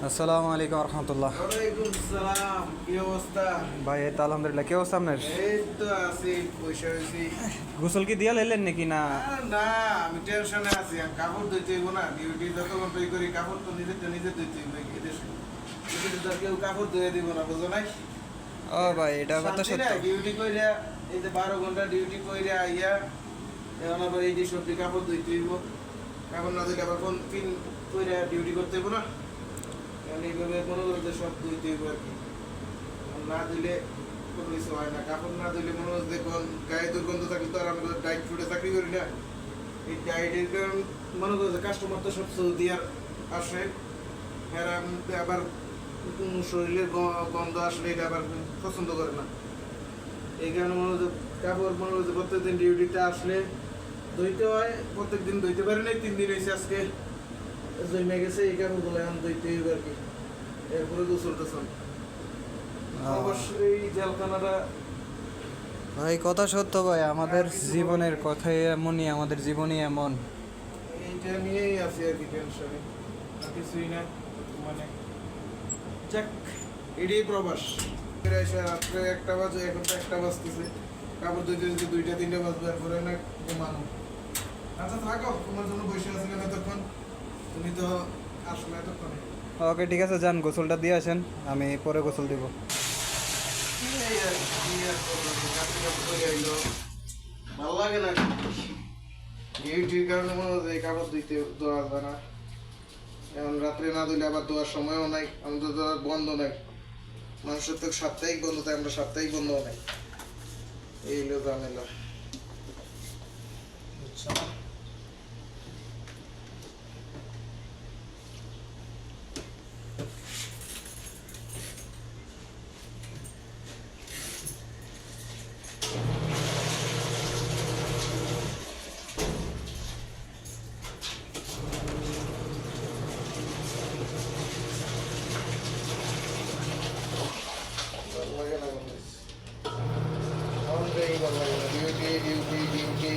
আসসালামু আলাইকুম রহমতুল্লাহ। ওয়ালাইকুম সালাম। কি অবস্থা? ভাই এই তো আলহামদুলিল্লাহ। কি অবস্থা আপনার? এই তো আছি, বসে আছি। গোসল কি দিয়া লাইলেন নাকি না? না, আমি টেনশনে আছি। আর কাপড় ধুইতে হইব না, ডিউটি যতক্ষণ তুই করি কাপড় তো নিজে ধুইতে হইব। এদেশে তো কেউ কাপড় ধুয়ে দিব না, বুঝো নাই? ও ভাই, এটা কথা শান্তি না, সত্য। ডিউটি কইরা এই যে 12 ঘন্টা ডিউটি কইরা আইয়া এখন আবার এই যে সবজি কাপড় ধুইতে হইব। কাপড় না ধুইলে আবার কোন পিন কইরা ডিউটি করতে হইব না। কারণ এইভাবে মনে করো যে সব ধুইতে হইব আর কি। না দিলে কোনো কিছু হয় না। কাপড় না দিলে মনে হচ্ছে দেখুন গায়ে দুর্গন্ধ থাকলে তো আর আমরা ডাইট ফুডে চাকরি করি না। এই ডাইটের কারণ মনে করছে কাস্টমার তো সব সৌদি আর আসে, এরা আবার শরীরের গন্ধ আসলে এটা আবার পছন্দ করে না। এই কারণে মনে হচ্ছে কাপড় মনে হচ্ছে প্রত্যেকদিন ডিউটিতে আসলে ধুইতে হয়। প্রত্যেকদিন ধুইতে পারি নাই, 3 দিন হয়েছে আজকে জমে গেছে। এই কাপড়গুলো এখন ধুইতে হইব আর কি। এরপরে গোসল টোসল অবশ্যই জেলখানাটা। ভাই কথা সত্য ভাই, আমাদের জীবনের কথাই এমনই, আমাদের জীবনই এমন। এইটা নিয়েই আছি আর কি, টেনশনে আর কিছুই না। মানে যাক, এটাই প্রবাস। ফিরে এসে রাত্রে 1টা বাজে, এখন তো 1টা বাজতেছে। কাপড় ধুইতে ধুইতে 2টা 3টা বাজবে, এরপরে না ঘুমানো। আচ্ছা থাকো, তোমার জন্য বসে আছিলাম এতক্ষণ, তুমি তো আসলে এতক্ষণে। ওকে ঠিক আছে, যান গোসলটা দিয়ে আসেন, আমি পরে গোসল দিব। এই আর কি আর করবো, কাপড় কাপড় ধরে আইলো। ভালো লাগে না ডিউটির কারণে মনে হচ্ছে এই কাপড় ধুইতে দেওয়া যায় না। এখন রাত্রে না দিলে আবার দেওয়ার সময়ও নাই, আমাদের তো আর বন্ধ নাই। মানুষের তো সাপ্তাহিক বন্ধ থাকে, আমরা সাপ্তাহিক বন্ধ নাই। এই হলো ঝামেলা। বুঝছো না? ভালো লাগে না কোনো কিছু। আমাদেরই ভালো লাগে না। ডিউটি ডিউটি ডিউটি,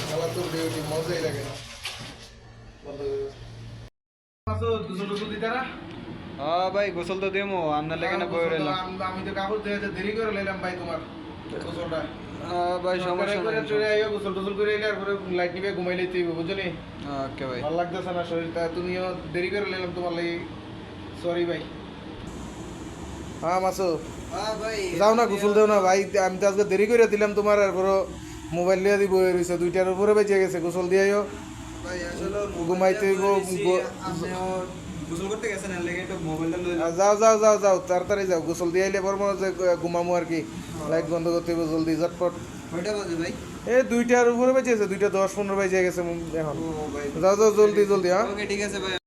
খেলাধুর ডিউটি, মজাই লাগে না। বন্ধ করে দাও। মাসুদ, গোসল টোসল দিতে না? হ্যাঁ ভাই, গোসল তো দিমু, আপনার লেগে না বই রইলাম। আমি তো কাপড় ধুয়ে দেরি করে নিলাম ভাই তোমার গোসলটা। ভাই সমস্যা নাই। চলে আইও, গোসল টোসল করে এলে আর লাইট নিবে ঘুমাইলে তুই, বুঝলি? ওকে ভাই। ভালো লাগতেছে না শরীরটা, তুমিও দেরি করে নিলাম তোমার লাগি। সরি ভাই। হ্যাঁ মাসুদ, হ্যাঁ ভাই, যাও না, গোসল দেও না ভাই। আমি তো আজকে দেরি করে দিলাম তোমার, আর পরে মোবাইল লিয়ে দিব রয়েছে, 2টার উপরে বেজে গেছে। গোসল দিয়েও ভাই আসলে ঘুমাইতে হইব। গোসল করতে গেছেন, এর লেগে একটু মোবাইলটা লইলাম। যাও যাও যাও যাও, তাড়াতাড়ি যাও। গোসল দিয়ে আইলে পর মনে হচ্ছে ঘুমামো আর কি। লাইট বন্ধ করতে হইব জলদি, ঝটপট। কয়টা বাজে ভাই? এই 2টার উপরে বেজে গেছে, 2টা 10-15 বেজে গেছে এখন। ও ভাই, যাও যাও, জলদি জলদি। হ্যাঁ ওকে ঠিক আছে ভাই।